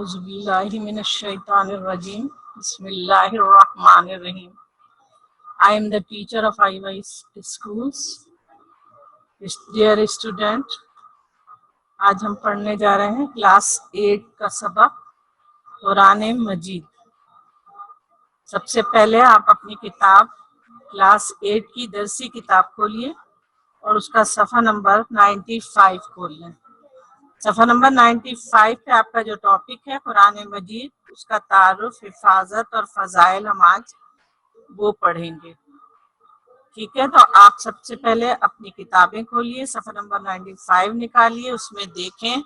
اعوذ باللہ من الشیطان الرجیم بسم اللہ الرحمن الرحیم. I am the teacher of IYS schools. Dear student, آج ہم پڑھنے جا رہے ہیں کلاس 8 کا سبق قرآن مجید. سب سے پہلے آپ اپنی کتاب کلاس 8 کی درسی کتاب کھولیے اور اس کا صفحہ نمبر 95 کھول لیں. صفحہ نمبر 95 پہ آپ کا جو ٹاپک ہے قرآن مجید، اس کا تعارف، حفاظت اور فضائل ہم آج وہ پڑھیں گے. ٹھیک ہے، تو آپ سب سے پہلے اپنی کتابیں کھولیے، صفحہ نمبر 95 نکالیے، اس میں دیکھیں.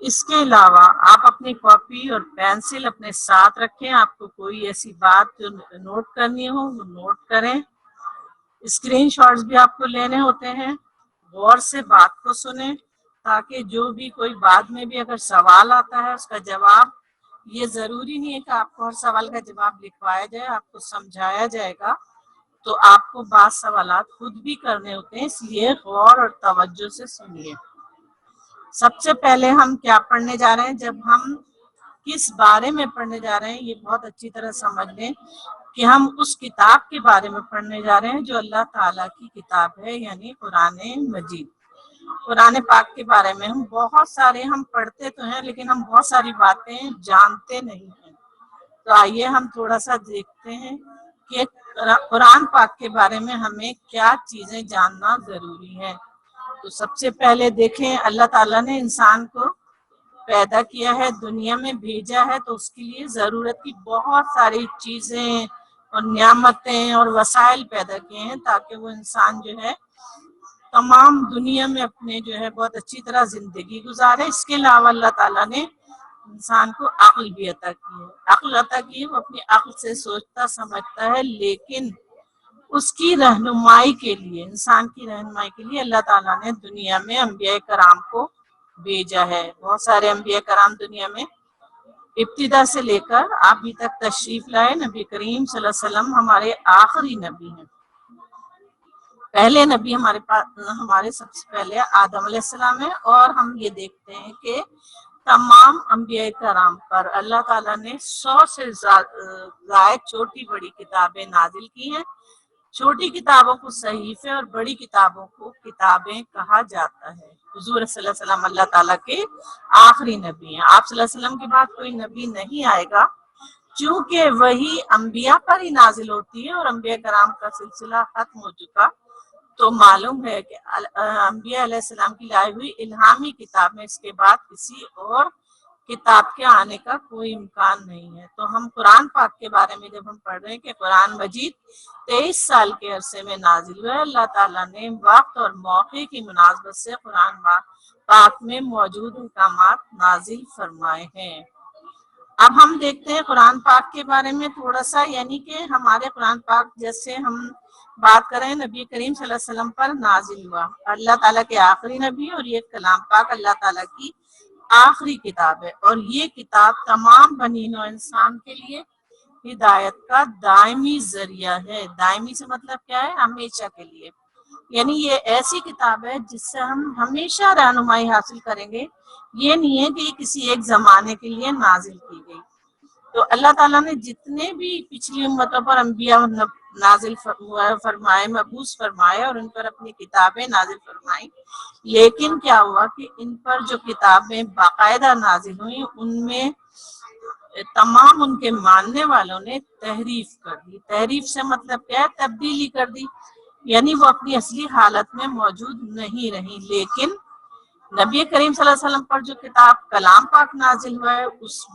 اس کے علاوہ آپ اپنی کاپی اور پینسل اپنے ساتھ رکھیں. آپ کو کوئی ایسی بات جو نوٹ کرنی ہو وہ نوٹ کریں. اسکرین شاٹس بھی آپ کو لینے ہوتے ہیں. غور سے بات کو سنیں تاکہ جو بھی کوئی بعد میں بھی اگر سوال آتا ہے اس کا جواب، یہ ضروری نہیں ہے کہ آپ کو ہر سوال کا جواب لکھوایا جائے، آپ کو سمجھایا جائے گا، تو آپ کو بعض سوالات خود بھی کرنے ہوتے ہیں، اس لیے غور اور توجہ سے سنیے. سب سے پہلے ہم کیا پڑھنے جا رہے ہیں، جب ہم کس بارے میں پڑھنے جا رہے ہیں یہ بہت اچھی طرح سمجھ لیں کہ ہم اس کتاب کے بارے میں پڑھنے جا رہے ہیں جو اللہ تعالیٰ کی کتاب ہے، یعنی قرآن مجید. قرآن پاک کے بارے میں ہم بہت سارے ہم پڑھتے تو ہیں لیکن ہم بہت ساری باتیں جانتے نہیں ہیں. تو آئیے ہم تھوڑا سا دیکھتے ہیں کہ قرآن پاک کے بارے میں ہمیں کیا چیزیں جاننا ضروری ہے. تو سب سے پہلے دیکھیں، اللہ تعالیٰ نے انسان کو پیدا کیا ہے، دنیا میں بھیجا ہے، تو اس کے لیے ضرورت کی بہت ساری چیزیں اور نعمتیں اور وسائل پیدا کیے ہیں تاکہ وہ انسان جو ہے تمام دنیا میں اپنے جو ہے بہت اچھی طرح زندگی گزارے. اس کے علاوہ اللہ تعالیٰ نے انسان کو عقل بھی عطا کی ہے. عقل عطا کی ہے، وہ اپنی عقل سے سوچتا سمجھتا ہے، لیکن اس کی رہنمائی کے لیے، انسان کی رہنمائی کے لیے اللہ تعالیٰ نے دنیا میں انبیاء کرام کو بھیجا ہے. بہت سارے انبیاء کرام دنیا میں ابتدا سے لے کر ابھی تک تشریف لائے. نبی کریم صلی اللہ علیہ وسلم ہمارے آخری نبی ہیں. پہلے نبی ہمارے سب سے پہلے آدم علیہ السلام ہے، اور ہم یہ دیکھتے ہیں کہ تمام انبیاء کرام پر اللہ تعالیٰ نے 100 سے زائد چھوٹی بڑی کتابیں نازل کی ہیں. چھوٹی کتابوں کو صحیفے اور بڑی کتابوں کو کتابیں کہا جاتا ہے. حضور صلی اللہ علیہ وسلم اللہ تعالیٰ کے آخری نبی ہیں. آپ صلی اللہ علیہ وسلم کے بعد کوئی نبی نہیں آئے گا، چونکہ وہی انبیاء پر ہی نازل ہوتی ہے اور انبیاء کرام کا سلسلہ ختم ہو چکا. تو معلوم ہے کہ انبیاء علیہ السلام کی لائی ہوئی الہامی کتاب میں اس کے بعد کسی اور کتاب کے آنے کا کوئی امکان نہیں ہے. تو ہم قرآن پاک کے بارے میں جب ہم پڑھ رہے ہیں کہ قرآن مجید 23 سال کے عرصے میں نازل ہوا ہے. اللہ تعالیٰ نے وقت اور موقع کی مناسبت سے قرآن پاک میں موجود احکامات نازل فرمائے ہیں. اب ہم دیکھتے ہیں قرآن پاک کے بارے میں تھوڑا سا، یعنی کہ ہمارے قرآن پاک جیسے ہم بات کریں نبی کریم صلی اللہ علیہ وسلم پر نازل ہوا، اللہ تعالیٰ کے آخری نبی، اور یہ کلام پاک اللہ تعالیٰ کی آخری کتاب ہے. اور یہ کتاب تمام بنی نوع انسان کے لیے ہدایت کا دائمی ذریعہ ہے. دائمی سے مطلب کیا ہے؟ ہمیشہ کے لیے. یعنی یہ ایسی کتاب ہے جس سے ہم ہمیشہ رہنمائی حاصل کریں گے. یہ نہیں ہے کہ یہ کسی ایک زمانے کے لیے نازل کی گئی. تو اللہ تعالیٰ نے جتنے بھی پچھلی امتوں پر انبیاء نازل فرمائے، مبعوث فرمائے، اور ان پر اپنی کتابیں نازل فرمائیں، لیکن کیا ہوا کہ ان پر جو کتابیں باقاعدہ نازل ہوئیں ان میں تمام ان کے ماننے والوں نے تحریف کر دی. تحریف سے مطلب کیا ہے؟ تبدیلی کر دی. یعنی وہ اپنی اصلی حالت میں موجود نہیں رہی. لیکن نبی کریم صلی اللہ علیہ وسلم پر جو کتاب کلام پاک نازل ہوا ہے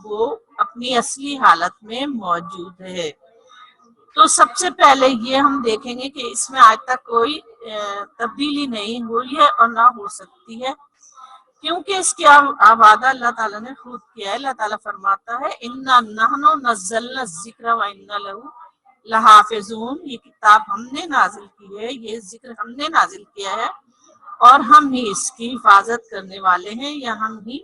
وہ اپنی اصلی حالت میں موجود ہے. تو سب سے پہلے یہ ہم دیکھیں گے کہ اس میں آج تک کوئی تبدیلی نہیں ہوئی ہے اور نہ ہو سکتی ہے، کیونکہ اس کی وعدہ اللہ تعالیٰ نے خود کیا ہے. اللہ تعالیٰ فرماتا ہے اِنَّا نَحْنُ نَزَّلْنَا الذِّكْرَ وَإِنَّا لَهُ لَحَافِظُونَ. یہ کتاب ہم نے نازل کی ہے، یہ ذکر ہم نے نازل کیا ہے، اور ہم ہی اس کی حفاظت کرنے والے ہیں، یا ہم ہی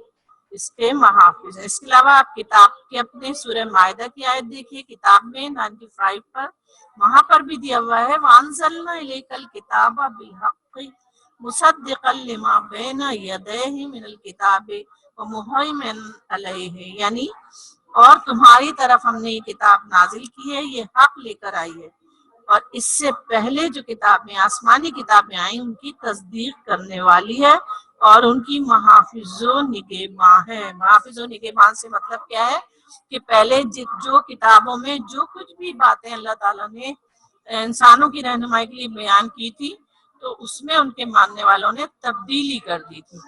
اس کے محافظ ہیں. اس کے علاوہ آپ کتاب کے اپنے سورہ مائدہ کی آیت دیکھیے، کتاب میں 95 پر وہاں پر بھی دیا ہوا ہے وَأَنزَلْنَا إِلَيْكَ الْكِتَابَ بِالْحَقِّ مُصَدِّقًا لِمَا بَيْنَ يَدَيْهِ مِنَ الْكِتَابِ ومہیمن علیہ، یعنی اور تمہاری طرف ہم نے یہ کتاب نازل کی ہے، یہ حق لے کر آئی ہے، اور اس سے پہلے جو کتابیں آسمانی کتابیں آئیں ان کی تصدیق کرنے والی ہے، اور ان کی محافظ و نگہباں ہے۔ محافظ و نگہباں سے مطلب کیا ہے کہ پہلے جو کتابوں میں جو کچھ بھی باتیں اللہ تعالیٰ نے انسانوں کی رہنمائی کے لیے بیان کی تھی تو اس میں ان کے ماننے والوں نے تبدیلی کر دی تھی،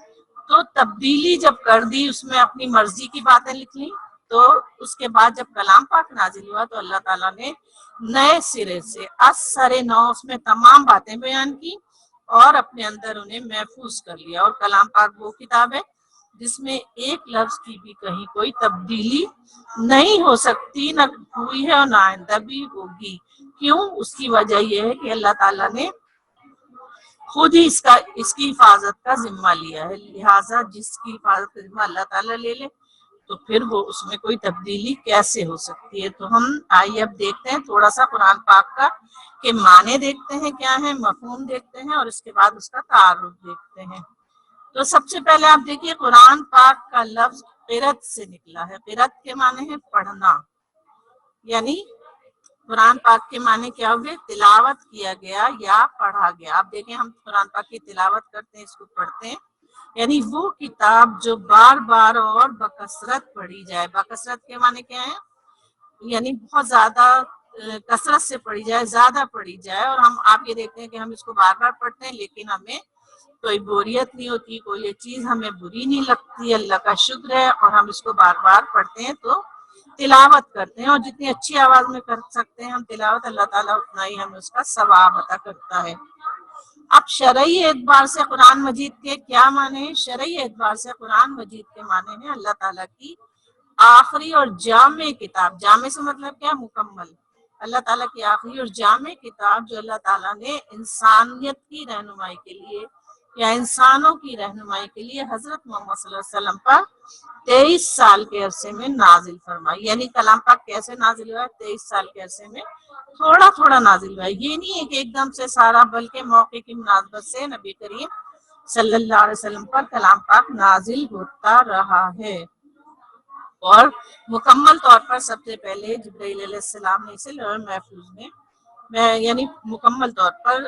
تو تبدیلی جب کر دی، اس میں اپنی مرضی کی باتیں لکھ لی، تو اس کے بعد جب کلام پاک نازل ہوا تو اللہ تعالیٰ نے نئے سرے سے اثر نو اس میں تمام باتیں بیان کی اور اپنے اندر انہیں محفوظ کر لیا۔ اور کلام پاک وہ کتاب ہے جس میں ایک لفظ کی بھی کہیں کوئی تبدیلی نہیں ہو سکتی، نہ ہوئی ہے اور نہ آئندہ بھی ہوگی۔ کیوں؟ اس کی وجہ یہ ہے کہ اللہ تعالیٰ نے خود ہی اس کی حفاظت کا ذمہ لیا ہے، لہٰذا جس کی حفاظت کا ذمہ اللہ تعالیٰ لے لے تو پھر وہ اس میں کوئی تبدیلی کیسے ہو سکتی ہے۔ تو ہم آئیے اب دیکھتے ہیں تھوڑا سا قرآن پاک کا کہ معنی دیکھتے ہیں کیا ہے، مفہوم دیکھتے ہیں، اور اس کے بعد اس کا تعارف دیکھتے ہیں۔ تو سب سے پہلے آپ دیکھیے قرآن پاک کا لفظ قرأت سے نکلا ہے۔ قرأت کے معنی ہے پڑھنا، یعنی قرآن پاک کے معنی کیا ہوئے؟ تلاوت کیا گیا یا پڑھا گیا۔ آپ دیکھیں ہم قرآن پاک کی تلاوت کرتے ہیں، اس کو پڑھتے ہیں، یعنی وہ کتاب جو بار بار اور بکثرت پڑھی جائے۔ بکثرت کے معنی کیا ہے؟ یعنی بہت زیادہ کثرت سے پڑھی جائے، زیادہ پڑھی جائے، اور آپ یہ دیکھتے ہیں کہ ہم اس کو بار بار پڑھتے ہیں لیکن ہمیں کوئی بوریت نہیں ہوتی، کوئی یہ چیز ہمیں بری نہیں لگتی، اللہ کا شکر ہے، اور ہم اس کو بار بار پڑھتے ہیں تو تلاوت کرتے ہیں، اور جتنی اچھی آواز میں کر سکتے ہیں ہم تلاوت، اللہ تعالیٰ اتنا ہی ہمیں اس کا ثواب عطا کرتا ہے۔ اب شرعی اعتبار سے قرآن مجید کے کیا معنی ہیں؟ شرعی اعتبار سے قرآن مجید کے معنی ہیں اللہ تعالیٰ کی آخری اور جامع کتاب۔ جامع سے مطلب کیا؟ مکمل۔ اللہ تعالیٰ کی آخری اور جامع کتاب جو اللہ تعالیٰ نے انسانیت کی رہنمائی کے لیے یا انسانوں کی رہنمائی کے لیے حضرت محمد صلی اللہ علیہ وسلم پر 23 سال کے عرصے میں نازل فرمائی۔ یعنی کلام پاک کیسے نازل ہوا ہے؟ 23 سال کے عرصے میں تھوڑا تھوڑا نازل ہوا ہے۔ یہ نہیں ہے کہ ایک دم سے سارا، بلکہ موقع کی مناسبت سے نبی کریم صلی اللہ علیہ وسلم پر کلام پاک نازل ہوتا رہا ہے، اور مکمل طور پر سب سے پہلے جبرائیل علیہ السلام نے اسے لوح محفوظ میں یعنی مکمل طور پر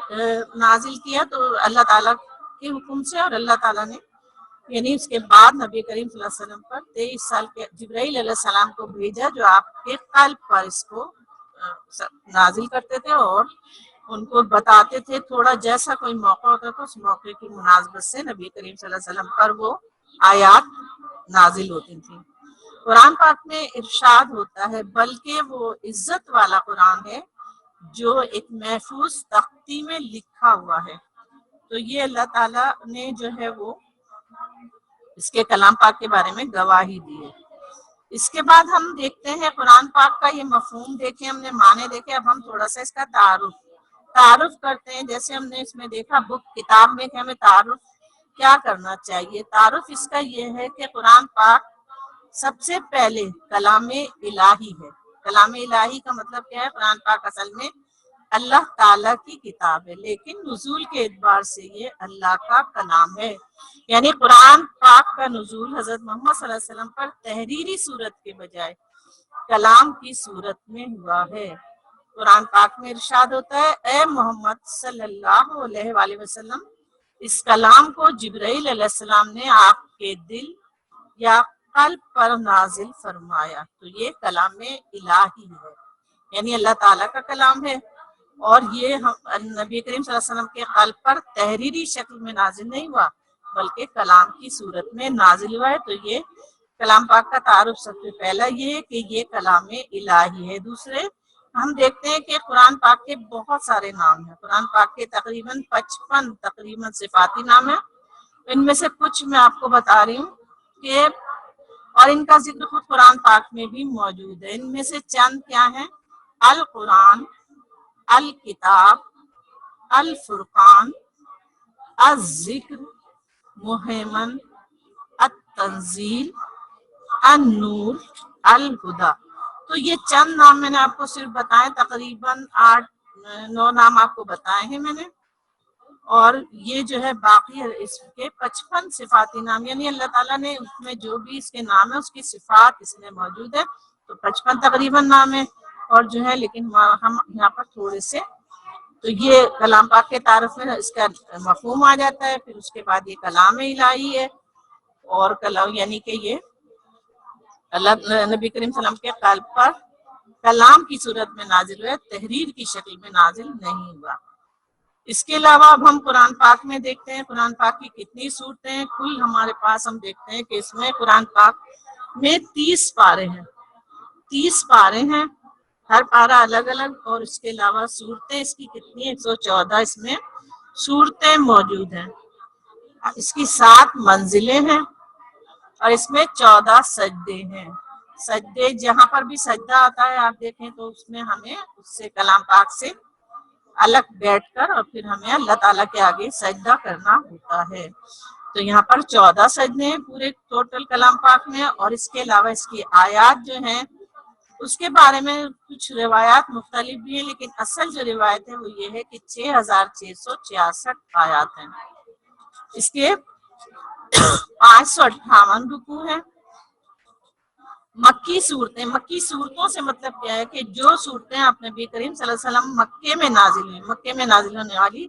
نازل کیا، تو اللہ تعالیٰ کے حکم سے، اور اللہ تعالیٰ نے یعنی اس کے بعد نبی کریم صلی اللہ علیہ وسلم پر 23 سال کے جبرائیل علیہ السلام کو بھیجا جو آپ کے قلب پر اس کو نازل کرتے تھے اور ان کو بتاتے تھے، تھوڑا جیسا کوئی موقع ہوتا تھا اس موقع کی مناسبت سے نبی کریم صلی اللہ علیہ وسلم پر وہ آیات نازل ہوتی تھیں۔ قرآن پاک میں ارشاد ہوتا ہے بلکہ وہ عزت والا قرآن ہے جو ایک محفوظ تختی میں لکھا ہوا ہے۔ تو یہ اللہ تعالیٰ نے جو ہے وہ اس کے کلام پاک کے بارے میں گواہی دی ہے۔ اس کے بعد ہم دیکھتے ہیں قرآن پاک کا یہ مفہوم دیکھیں، ہم نے معنی دیکھے، اب ہم تھوڑا سا اس کا تعارف کرتے ہیں۔ جیسے ہم نے اس میں دیکھا کتاب میں کہ ہمیں تعارف کیا کرنا چاہیے۔ تعارف اس کا یہ ہے کہ قرآن پاک سب سے پہلے کلام الہی ہے۔ کلام الہی کا مطلب کیا ہے؟ قرآن پاک اصل میں اللہ تعالیٰ کی کتاب ہے، لیکن نزول کے اعتبار سے یہ اللہ کا کلام ہے۔ یعنی قرآن پاک کا نزول حضرت محمد صلی اللہ علیہ وسلم پر تحریری صورت کے بجائے کلام کی صورت میں ہوا ہے۔ قرآن پاک میں ارشاد ہوتا ہے اے محمد صلی اللہ علیہ وآلہ وسلم، اس کلام کو جبرائیل علیہ السلام نے آپ کے دل یا قلب پر نازل فرمایا۔ تو یہ کلام الہی ہے، یعنی اللہ تعالیٰ کا کلام ہے، اور یہ نبی کریم صلی اللہ علیہ وسلم کے قلب پر تحریری شکل میں نازل نہیں ہوا بلکہ کلام کی صورت میں نازل ہوا ہے۔ تو یہ کلام پاک کا تعارف سب سے پہلا یہ ہے کہ یہ کلام الہی ہے۔ دوسرے ہم دیکھتے ہیں کہ قرآن پاک کے بہت سارے نام ہیں۔ قرآن پاک کے تقریباً 55 صفاتی نام ہیں۔ ان میں سے کچھ میں آپ کو بتا رہی ہوں کہ اور ان کا ذکر خود قرآن پاک میں بھی موجود ہے۔ ان میں سے چند کیا ہیں؟ القرآن، الکتاب، الفرقان، الذکر، مہیمن، التنزیل، النور، الہدی۔ تو یہ چند نام میں نے آپ کو صرف بتائے، تقریباً 8-9 نام آپ کو بتائے ہیں میں نے۔ اور یہ جو ہے باقی اس کے 55 صفاتی نام، یعنی اللہ تعالیٰ نے اس میں جو بھی اس کے نام ہے اس کی صفات اس میں موجود ہے، تو 55 تقریباً نام ہے، اور جو ہے لیکن ہم یہاں پر تھوڑے سے، تو یہ کلام پاک کے تعارف میں اس کا مفہوم آ جاتا ہے۔ پھر اس کے بعد یہ کلام الہی ہے، اور کلام یعنی کہ یہ اللہ نبی کریم صلی اللہ علیہ وسلم کے قلب پر کلام کی صورت میں نازل ہوا، تحریر کی شکل میں نازل نہیں ہوا۔ اس کے علاوہ اب ہم قرآن پاک میں دیکھتے ہیں قرآن پاک کی کتنی صورتیں ہیں۔ کل ہمارے پاس ہم دیکھتے ہیں کہ اس میں قرآن پاک میں 30 پارے ہیں، 30 پارے ہیں، ہر پارہ الگ الگ، اور اس کے علاوہ صورتیں اس کی کتنی 114 اس میں صورتیں موجود ہیں۔ اس کی 7 منزلیں ہیں، اور اس میں 14 سجدے ہیں۔ سجدے جہاں پر بھی سجدہ آتا ہے آپ دیکھیں تو اس میں ہمیں اس سے کلام پاک سے الگ بیٹھ کر اور پھر ہمیں اللہ تعالیٰ کے آگے سجدہ کرنا ہوتا ہے۔ تو یہاں پر 14 سجدے ہیں پورے ٹوٹل کلام پاک میں، اور اس کے علاوہ اس کی آیات جو ہیں اس کے بارے میں کچھ روایات مختلف بھی ہیں، لیکن اصل جو روایت ہے وہ یہ ہے کہ 6666 آیات ہیں۔ اس کے 558 رکوع ہیں۔ مکی صورتیں، مکی صورتوں سے مطلب کیا ہے کہ جو صورتیں آپ نبی کریم صلی اللہ علیہ وسلم مکے میں نازل ہوئی، مکے میں نازل ہونے والی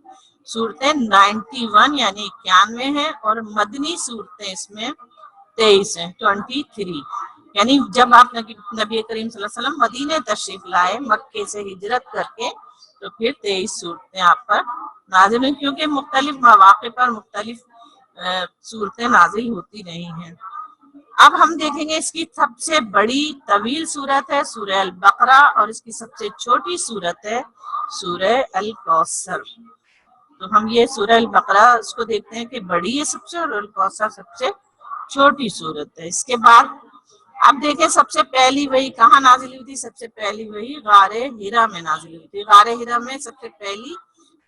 صورتیں 91 یعنی 91 ہیں، اور مدنی صورتیں اس میں 23 ہیں، 23، یعنی جب آپ نبی کریم صلی اللہ علیہ وسلم مدینے تشریف لائے مکے سے ہجرت کر کے، تو پھر 23 صورتیں آپ پر نازل ہوئی، کیونکہ مختلف مواقع پر مختلف صورتیں نازل ہوتی رہی ہیں۔ اب ہم دیکھیں گے اس کی سب سے بڑی طویل صورت ہے سورہ البقرہ، اور اس کی سب سے چھوٹی صورت ہے سورہ الکوثر۔ تو ہم یہ سورہ البقرہ اس کو دیکھتے ہیں کہ بڑی ہے سب سے، اور الکوثر سب سے چھوٹی صورت ہے۔ اس کے بعد اب دیکھیں سب سے پہلی وحی کہاں نازل ہوئی تھی؟ سب سے پہلی وحی غار حرا میں نازل ہوئی تھی۔ غار حرا میں سب سے پہلی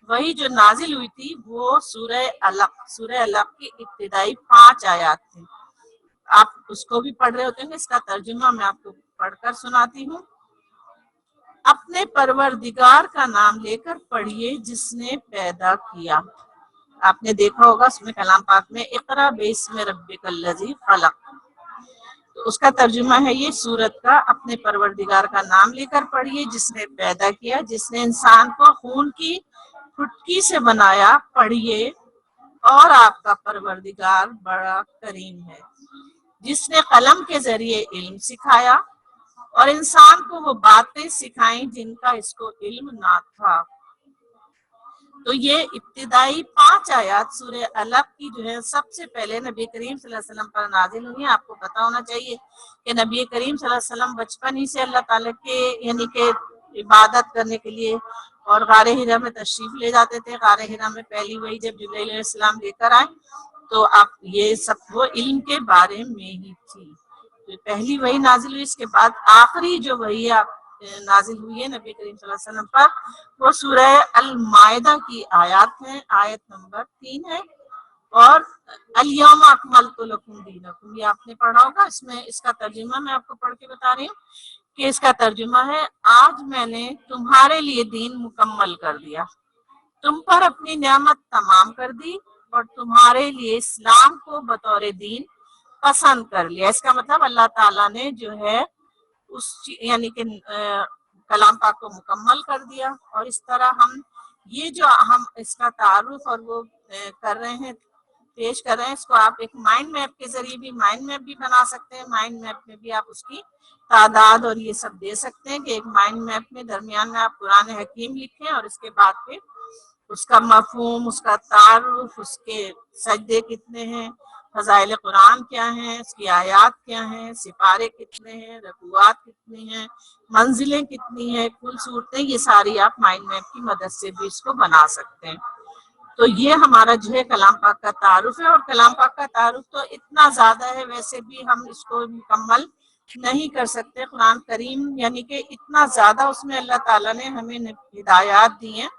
وحی جو نازل ہوئی تھی وہ سورہ علق، سورہ علق کی ابتدائی 5 آیات تھی۔ آپ اس کو بھی پڑھ رہے ہوتے ہیں، اس کا ترجمہ میں آپ کو پڑھ کر سناتی ہوں۔ اپنے پروردگار کا نام لے کر پڑھیے جس نے پیدا کیا۔ آپ نے دیکھا ہوگا اس میں کلام پاک میں اقرا باسم ربک الذی خلق، تو اس کا ترجمہ ہے یہ سورت کا، اپنے پروردگار کا نام لے کر پڑھیے جس نے پیدا کیا، جس نے انسان کو خون کی پھٹکی سے بنایا، پڑھیے اور آپ کا پروردگار بڑا کریم ہے، جس نے قلم کے ذریعے علم سکھایا اور انسان کو وہ باتیں سکھائیں جن کا اس کو علم نہ تھا۔ تو یہ ابتدائی 5 آیات سورہ علق کی جو ہے سب سے پہلے نبی کریم صلی اللہ علیہ وسلم پر نازل ہوئی ہیں۔ آپ کو پتا ہونا چاہیے کہ نبی کریم صلی اللہ علیہ وسلم بچپن ہی سے اللہ تعالیٰ کے یعنی کہ عبادت کرنے کے لیے اور غار حرا میں تشریف لے جاتے تھے۔ غار حرا میں پہلی وحی جب جبرائیل علیہ السلام لے کر آئے تو آپ یہ سب وہ علم کے بارے میں ہی تھی۔ پہلی وحی نازل ہوئی، اس کے بعد آخری جو وحی نازل ہوئی ہے نبی کریم صلی اللہ علیہ وسلم پر وہ سورہ المائدہ کی آیات ہیں، آیت نمبر 3 ہے، اور الیوم اکملت لکم دینکم، یہ آپ نے پڑھا ہوگا۔ اس میں اس کا ترجمہ میں آپ کو پڑھ کے بتا رہی ہوں کہ اس کا ترجمہ ہے آج میں نے تمہارے لیے دین مکمل کر دیا، تم پر اپنی نعمت تمام کر دی اور تمہارے لیے اسلام کو بطور دین پسند کر لیا۔ اس کا مطلب اللہ تعالیٰ نے جو ہے اس یعنی کہ کلام پاک کو مکمل کر دیا، اور اس طرح ہم یہ جو ہم اس کا تعارف اور وہ کر رہے ہیں پیش کر رہے ہیں، اس کو آپ ایک مائنڈ میپ کے ذریعے بھی مائنڈ میپ بھی بنا سکتے ہیں۔ مائنڈ میپ میں بھی آپ اس کی تعداد اور یہ سب دے سکتے ہیں کہ ایک مائنڈ میپ میں درمیان میں آپ قرآن حکیم لکھیں، اور اس کے بعد پھر اس کا مفہوم، اس کا تعارف، اس کے سجدے کتنے ہیں، فضائل قرآن کیا ہیں، اس کی آیات کیا ہیں، سپارے کتنے ہیں، رکوعات کتنی ہیں، منزلیں کتنی ہیں، کل صورتیں، یہ ساری آپ مائنڈ میپ کی مدد سے بھی اس کو بنا سکتے ہیں۔ تو یہ ہمارا جو ہے کلام پاک کا تعارف ہے، اور کلام پاک کا تعارف تو اتنا زیادہ ہے، ویسے بھی ہم اس کو مکمل نہیں کر سکتے۔ قرآن کریم یعنی کہ اتنا زیادہ اس میں اللہ تعالیٰ نے ہمیں ہدایات دی ہیں،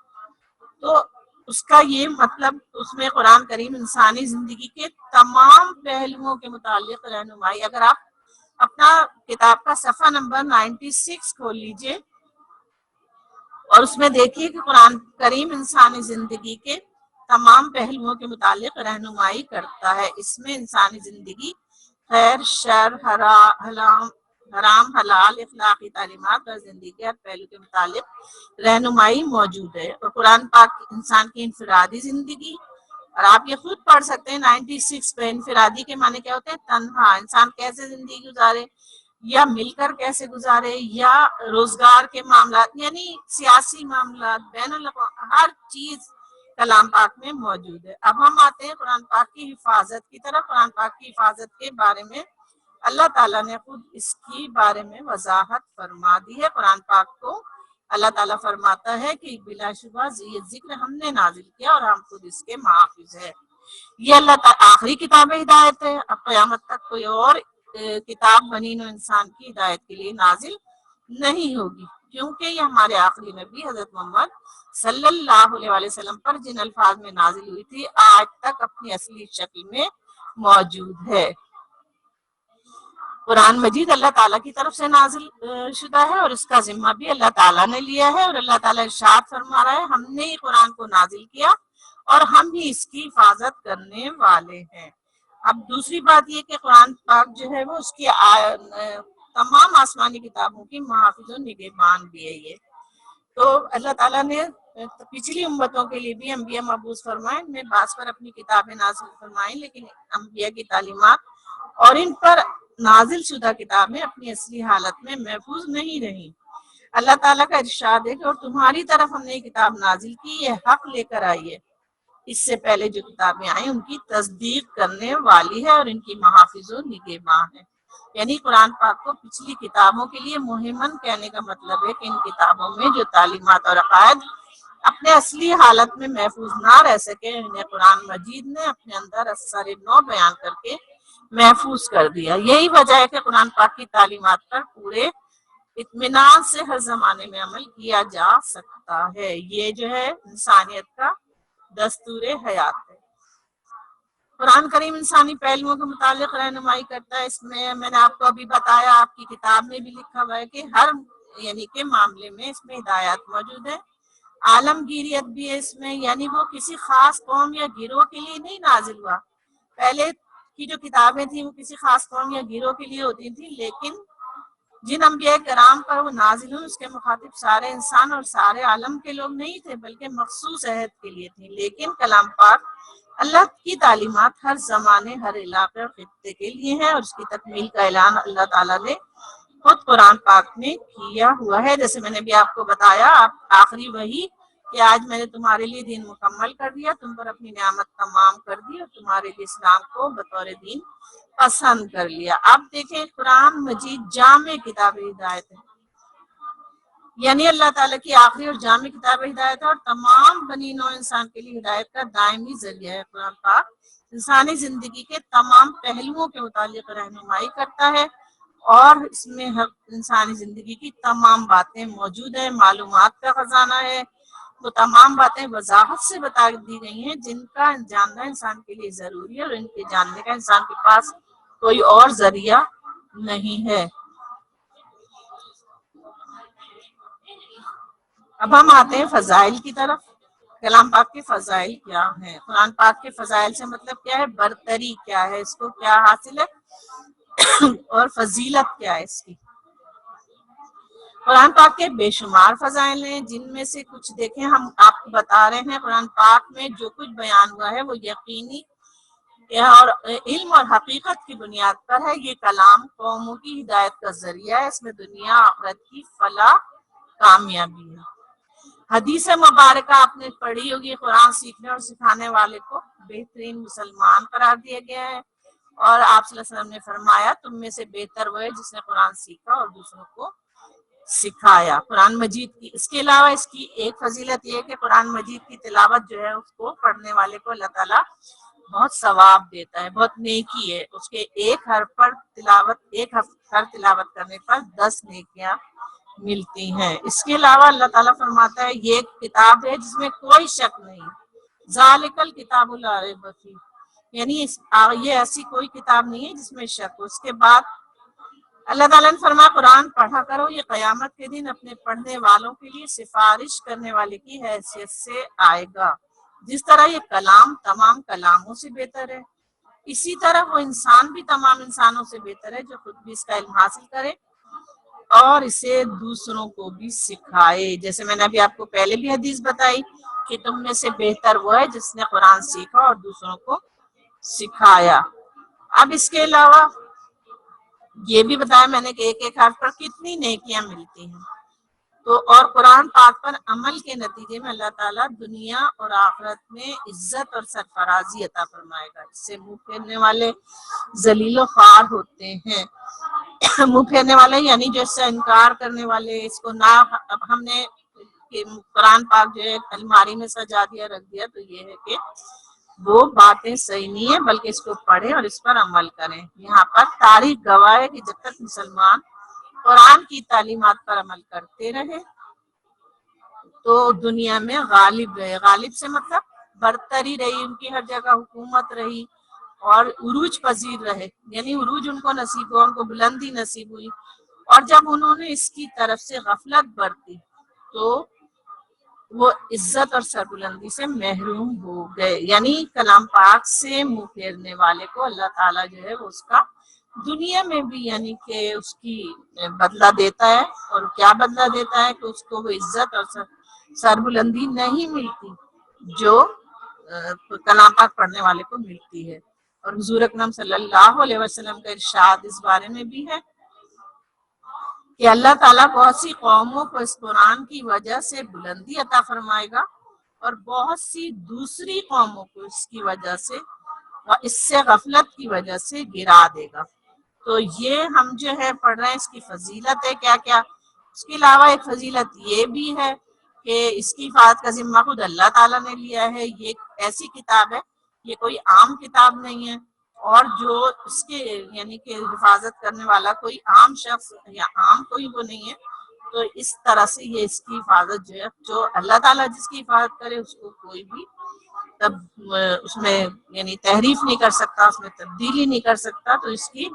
تو اس کا یہ مطلب اس میں قرآن کریم انسانی زندگی کے تمام پہلوؤں کے متعلق رہنمائی، اگر آپ اپنا کتاب کا صفحہ نمبر 96 کھول لیجئے اور اس میں دیکھیے کہ قرآن کریم انسانی زندگی کے تمام پہلوؤں کے متعلق رہنمائی کرتا ہے۔ اس میں انسانی زندگی، خیر شر، حرام حلال، اخلاقی تعلیمات اور زندگی کے ہر پہلو کے متعلق رہنمائی موجود ہے۔ اور قرآن پاک انسان کی انفرادی زندگی، اور آپ یہ خود پڑھ سکتے ہیں 96 پہ، انفرادی کے معنی کیا ہوتے ہیں؟ تنہا انسان کیسے زندگی گزارے، یا مل کر کیسے گزارے، یا روزگار کے معاملات، یعنی سیاسی معاملات، بین الاقوامی ہر چیز کلام پاک میں موجود ہے۔ اب ہم آتے ہیں قرآن پاک کی حفاظت کی طرف۔ قرآن پاک کی حفاظت کے بارے میں اللہ تعالیٰ نے خود اس کی بارے میں وضاحت فرما دی ہے۔ قرآن پاک کو اللہ تعالیٰ فرماتا ہے کہ بلا شبہ یہ ذکر ہم نے نازل کیا اور ہم خود اس کے محافظ ہے۔ یہ اللہ تعالیٰ آخری کتاب ہدایت ہے۔ اب قیامت تک کوئی اور کتاب بنی نوع انسان کی ہدایت کے لیے نازل نہیں ہوگی، کیونکہ یہ ہمارے آخری نبی حضرت محمد صلی اللہ علیہ وسلم پر جن الفاظ میں نازل ہوئی تھی آج تک اپنی اصلی شکل میں موجود ہے۔ قرآن مجید اللہ تعالیٰ کی طرف سے نازل شدہ ہے اور اس کا ذمہ بھی اللہ تعالیٰ نے لیا ہے، اور اللہ تعالیٰ ارشاد فرما رہا ہے ہم نے ہی قرآن کو نازل کیا اور ہم ہی اس کی حفاظت کرنے والے ہیں۔ اب دوسری بات یہ کہ قرآن پاک جو ہے وہ اس کی تمام آسمانی کتابوں کی محافظ و نگہبان بھی ہے۔ یہ تو اللہ تعالیٰ نے پچھلی امتوں کے لیے بھی انبیاء مبعوث فرمائے، ان میں بعض پر اپنی کتابیں نازل فرمائیں، لیکن انبیاء کی تعلیمات اور ان پر نازل شدہ کتابیں اپنی اصلی حالت میں محفوظ نہیں رہیں۔ اللہ تعالیٰ کا ارشاد ہے کہ اور تمہاری طرف ہم نے کتاب نازل کی، یہ حق لے کر آئی ہے، اس سے پہلے جو کتابیں آئیں ان کی تصدیق کرنے والی ہے اور ان کی محافظ و نگہبان ہے۔ یعنی قرآن پاک کو پچھلی کتابوں کے لیے مہمن کہنے کا مطلب ہے کہ ان کتابوں میں جو تعلیمات اور عقائد اپنے اصلی حالت میں محفوظ نہ رہ سکے، انہیں قرآن مجید نے اپنے اندر اثر نو بیان کر کے محفوظ کر دیا۔ یہی وجہ ہے کہ قرآن پاک کی تعلیمات پر پورے اطمینان سے ہر زمانے میں عمل کیا جا سکتا ہے۔ یہ جو ہے انسانیت کا دستور حیات ہے۔ قرآن کریم انسانی پہلوؤں کے متعلق رہنمائی کرتا ہے۔ اس میں نے آپ کو ابھی بتایا، آپ کی کتاب میں بھی لکھا ہوا ہے کہ ہر یعنی کے معاملے میں اس میں ہدایات موجود ہے، عالمگیریت بھی ہے اس میں، یعنی وہ کسی خاص قوم یا گروہ کے لیے نہیں نازل ہوا۔ پہلے کی جو کتابیں تھیں وہ کسی خاص قوم یا گروہ کے لیے ہوتی تھیں، لیکن جن انبیاء کرام پر وہ نازل ہوئی اس کے مخاطب سارے انسان اور سارے عالم کے لوگ نہیں تھے، بلکہ مخصوص عہد کے لیے تھی۔ لیکن کلام پاک اللہ کی تعلیمات ہر زمانے، ہر علاقے اور خطے کے لیے ہیں، اور اس کی تکمیل کا اعلان اللہ تعالیٰ نے خود قرآن پاک میں کیا ہوا ہے۔ جیسے میں نے بھی آپ کو بتایا، آپ آخری وہی کہ آج میں نے تمہارے لیے دین مکمل کر دیا، تم پر اپنی نعمت تمام کر دی اور تمہارے لیے اسلام کو بطور دین پسند کر لیا۔ اب دیکھیں قرآن مجید جامع کتاب ہدایت ہے، یعنی اللہ تعالیٰ کی آخری اور جامع کتاب ہدایت ہے، اور تمام بنی نوع انسان کے لیے ہدایت کا دائمی ذریعہ ہے۔ قرآن پاک انسانی زندگی کے تمام پہلوؤں کے متعلق رہنمائی کرتا ہے، اور اس میں انسانی زندگی کی تمام باتیں موجود ہیں، معلومات کا خزانہ ہے۔ وہ تمام باتیں وضاحت سے بتا دی گئی ہیں جن کا جاننا انسان کے لیے ضروری ہے، اور ان کے جاننے کا انسان کے پاس کوئی اور ذریعہ نہیں ہے۔ اب ہم آتے ہیں فضائل کی طرف۔ کلام پاک کے فضائل کیا ہیں؟ قرآن پاک کے فضائل سے مطلب کیا ہے؟ برتری کیا ہے، اس کو کیا حاصل ہے اور فضیلت کیا ہے اس کی۔ قرآن پاک کے بے شمار فضائل ہیں، جن میں سے کچھ دیکھیں ہم آپ کو بتا رہے ہیں۔ قرآن پاک میں جو کچھ بیان ہوا ہے وہ یقینی اور علم اور حقیقت کی بنیاد پر ہے۔ یہ کلام قوموں کی ہدایت کا ذریعہ ہے، اس میں دنیا آخرت کی فلاح کامیابی ہے۔ حدیث مبارکہ آپ نے پڑھی ہوگی، قرآن سیکھنے اور سکھانے والے کو بہترین مسلمان قرار دیا گیا ہے، اور آپ صلی اللہ علیہ وسلم نے فرمایا تم میں سے بہتر وہ ہے جس نے قرآن سیکھا اور دوسروں کو سکھایا۔ قرآن مجید کی اس کے علاوہ اس کی ایک فضیلت یہ ہے کہ قرآن مجید کی تلاوت جو ہے اس کو پڑھنے والے کو اللہ تعالیٰ بہت ثواب دیتا ہے، بہت نیکی ہے۔ اس کے ایک حرف پر ایک حرف تلاوت کرنے پر 10 نیکیاں ملتی ہیں۔ اس کے علاوہ اللہ تعالیٰ فرماتا ہے یہ ایک کتاب ہے جس میں کوئی شک نہیں، ذالک الکتاب لا ریب فیہ، یعنی یہ ایسی کوئی کتاب نہیں ہے جس میں شک ہو۔ اس کے بعد اللہ تعالیٰ نے فرمایا قرآن پڑھا کرو، یہ قیامت کے دن اپنے پڑھنے والوں کے لیے سفارش کرنے والے کی حیثیت سے آئے گا۔ جس طرح یہ کلام تمام کلاموں سے بہتر ہے، اسی طرح وہ انسان بھی تمام انسانوں سے بہتر ہے جو خود بھی اس کا علم حاصل کرے اور اسے دوسروں کو بھی سکھائے۔ جیسے میں نے ابھی آپ کو پہلے بھی حدیث بتائی کہ تم میں سے بہتر وہ ہے جس نے قرآن سیکھا اور دوسروں کو سکھایا۔ اب اس کے علاوہ یہ بھی بتایا میں نے کہ ایک ایک حرف پر کتنی نیکیاں ملتی ہیں۔ تو اور قرآن پاک پر عمل کے نتیجے میں اللہ تعالیٰ دنیا اور آخرت میں عزت اور سرفرازی عطا فرمائے گا۔ اس سے منہ پھیرنے والے ذلیل و خوار ہوتے ہیں۔ منہ پھیرنے والے یعنی جو اس سے انکار کرنے والے، اس کو نہ اب ہم نے قرآن پاک جو ہے الماری میں سجا دیا رکھ دیا، تو یہ ہے کہ وہ باتیں صحیح نہیں ہیں بلکہ اس کو پڑھیں اور اس پر عمل کریں۔ یہاں پر تاریخ گواہ ہے کہ جب تک مسلمان قرآن کی تعلیمات پر عمل کرتے رہے تو دنیا میں غالب رہے۔ غالب سے مطلب برتری رہی، ان کی ہر جگہ حکومت رہی اور عروج پذیر رہے، یعنی عروج ان کو نصیب ہوا، ان کو بلندی نصیب ہوئی۔ اور جب انہوں نے اس کی طرف سے غفلت برتی تو وہ عزت اور سربلندی سے محروم ہو گئے۔ یعنی کلام پاک سے منہ پھیرنے والے کو اللہ تعالیٰ جو ہے وہ اس کا دنیا میں بھی یعنی کہ اس کی بدلہ دیتا ہے، اور کیا بدلہ دیتا ہے کہ اس کو وہ عزت اور سربلندی نہیں ملتی جو کلام پاک پڑھنے والے کو ملتی ہے۔ اور حضور اکرم صلی اللہ علیہ وسلم کا ارشاد اس بارے میں بھی ہے کہ اللہ تعالیٰ بہت سی قوموں کو اس قرآن کی وجہ سے بلندی عطا فرمائے گا اور بہت سی دوسری قوموں کو اس کی وجہ سے اس سے غفلت کی وجہ سے گرا دے گا۔ تو یہ ہم جو ہے پڑھ رہے ہیں، اس کی فضیلت ہے کیا کیا۔ اس کے علاوہ ایک فضیلت یہ بھی ہے کہ اس کی حفاظت کا ذمہ خود اللہ تعالیٰ نے لیا ہے۔ یہ ایسی کتاب ہے، یہ کوئی عام کتاب نہیں ہے، اور جو اس کے یعنی کہ حفاظت کرنے والا کوئی عام شخص یا عام کوئی وہ نہیں ہے۔ تو اس طرح سے یہ اس کی حفاظت جو ہے، جو اللہ تعالیٰ جس کی حفاظت کرے اس کو کوئی بھی تب اس میں یعنی تحریف نہیں کر سکتا، اس میں تبدیلی نہیں کر سکتا۔ تو اس کی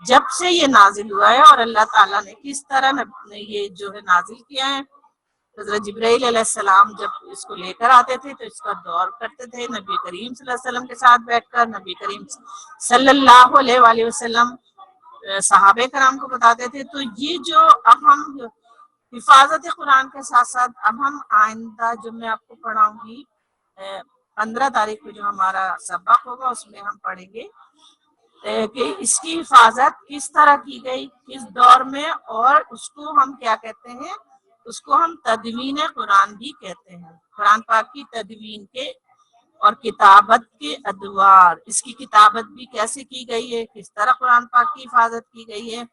جب سے یہ نازل ہوا ہے اور اللہ تعالیٰ نے کس طرح یہ جو ہے نازل کیا ہے، حضرت جبرائیل علیہ السلام جب اس کو لے کر آتے تھے تو اس کا دور کرتے تھے، نبی کریم صلی اللہ علیہ وسلم کے ساتھ بیٹھ کر نبی کریم صلی اللہ علیہ وآلہ وسلم صحابہ کرام کو بتاتے تھے۔ تو یہ جو اب ہم حفاظت قرآن کے ساتھ ساتھ اب ہم آئندہ جو میں آپ کو پڑھاؤں گی 15 تاریخ کو جو ہمارا سبق ہوگا اس میں ہم پڑھیں گے کہ اس کی حفاظت کس طرح کی گئی، کس دور میں، اور اس کو ہم کیا کہتے ہیں، اس کو ہم تدوین قرآن بھی کہتے ہیں۔ قرآن پاک کی تدوین کے اور کتابت کے ادوار، اس کی کتابت بھی کیسے کی گئی ہے، کس طرح قرآن پاک کی حفاظت کی گئی ہے۔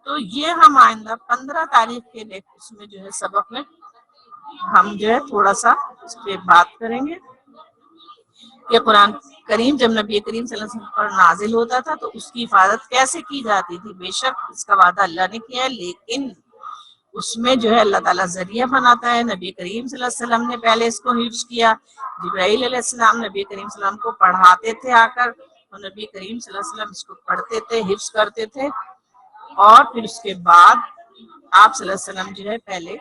تو یہ ہم آئندہ 15 تاریخ کے اس میں جو ہے سبق میں ہم جو ہے تھوڑا سا اس پہ بات کریں گے کہ قرآن کریم جب نبی کریم صلی اللہ علیہ وسلم پر نازل ہوتا تھا تو اس کی حفاظت کیسے کی جاتی تھی۔ بے شک اس کا وعدہ اللہ نے کیا ہے، لیکن اس میں جو ہے اللہ تعالیٰ ذریعہ بناتا ہے۔ نبی کریم صلی اللہ علیہ وسلم نے پہلے اس کو حفظ کیا، جبرائیل علیہ السلام نبی کریم صلی اللہ علیہ وسلم کو پڑھاتے تھے آ کر، اور نبی کریم صلی اللہ علیہ وسلم اس کو پڑھتے تھے، حفظ کرتے تھے، اور پھر اس کے بعد آپ صلی اللہ علیہ وسلم جو ہے پہلے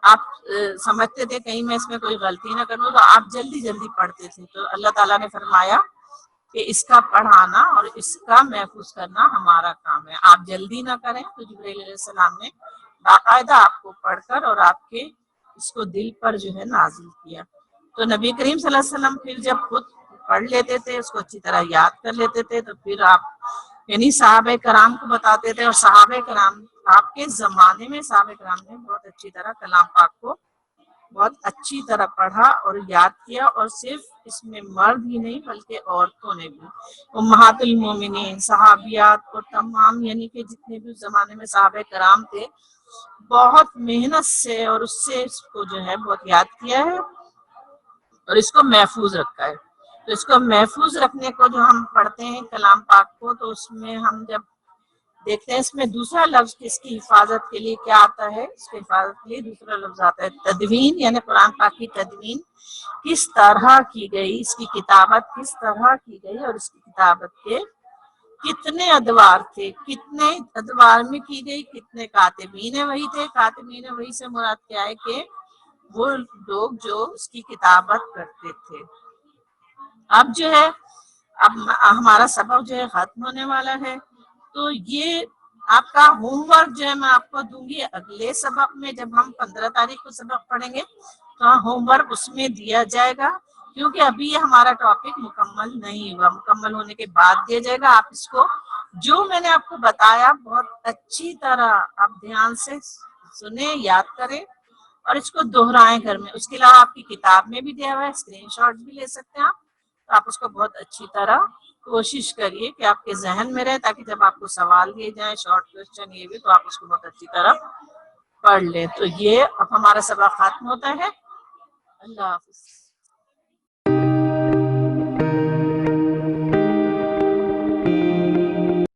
آپ سمجھتے تھے کہیں میں اس میں کوئی غلطی نہ کروں تو آپ جلدی جلدی پڑھتے تھے۔ تو اللہ تعالیٰ نے فرمایا کہ اس کا پڑھانا اور اس کا محفوظ کرنا ہمارا کام ہے، آپ جلدی نہ کریں۔ تو جبرائیل علیہ السلام نے باقاعدہ آپ کو پڑھ کر اور آپ کے اس کو دل پر جو ہے نازل کیا۔ تو نبی کریم صلی اللہ علیہ وسلم پھر جب خود پڑھ لیتے تھے، اس کو اچھی طرح یاد کر لیتے تھے، تو پھر آپ یعنی صحابہ کرام کو بتاتے تھے، اور صحابہ کرام آپ کے زمانے میں صحابہ کرام نے بہت اچھی طرح کلام پاک کو بہت اچھی طرح پڑھا اور یاد کیا، اور صرف اس میں مرد ہی نہیں بلکہ عورتوں نے بھی، امہات المومنین، صحابیات اور تمام یعنی کہ جتنے بھی اس زمانے میں صحابہ کرام تھے، بہت محنت سے اور اس کو جو ہے بہت یاد کیا ہے اور اس کو محفوظ رکھا ہے۔ تو اس کو محفوظ رکھنے کو جو ہم پڑھتے ہیں کلام پاک کو، تو اس میں ہم جب دیکھتے ہیں اس میں دوسرا لفظ اس کی حفاظت کے لیے کیا آتا ہے، اس کی حفاظت کے لیے دوسرا لفظ آتا ہے تدوین، یعنی قرآن پاک کی تدوین کس طرح کی گئی، اس کی کتابت کس طرح کی گئی، اور اس کی کتابت کے کتنے ادوار تھے، کتنے ادوار میں کی گئی، کتنے کاتبین وحی تھے۔ کاتبین وحی سے مراد کیا ہے کہ وہ لوگ جو اس کی کتابت کرتے تھے. اب جو ہے اب ہمارا سبق جو ہے ختم ہونے والا ہے، تو یہ آپ کا ہوم ورک جو ہے میں آپ کو دوں گی اگلے سبق میں. جب ہم 15 تاریخ کو سبق پڑھیں گے تو ہوم ورک اس میں دیا جائے گا، کیونکہ ابھی یہ ہمارا ٹاپک مکمل نہیں ہوا. مکمل ہونے کے بعد دیا جائے گا. آپ اس کو جو میں نے آپ کو بتایا بہت اچھی طرح آپ دھیان سے سنیں، یاد کریں اور اس کو دہرائیں گھر میں. اس کے علاوہ آپ کی کتاب میں بھی دیا ہوا ہے، اسکرین شاٹ بھی لے سکتے ہیں آپ. تو آپ اس کو بہت اچھی طرح کوشش کریے کہ آپ کے ذہن میں رہے، تاکہ جب آپ کو سوال دیے جائیں شارٹ کوشچن یہ بھی، تو آپ اس کو بہت اچھی طرح پڑھ لیں. تو یہ اب ہمارا سبق ختم ہوتا ہے. اللہ حافظ.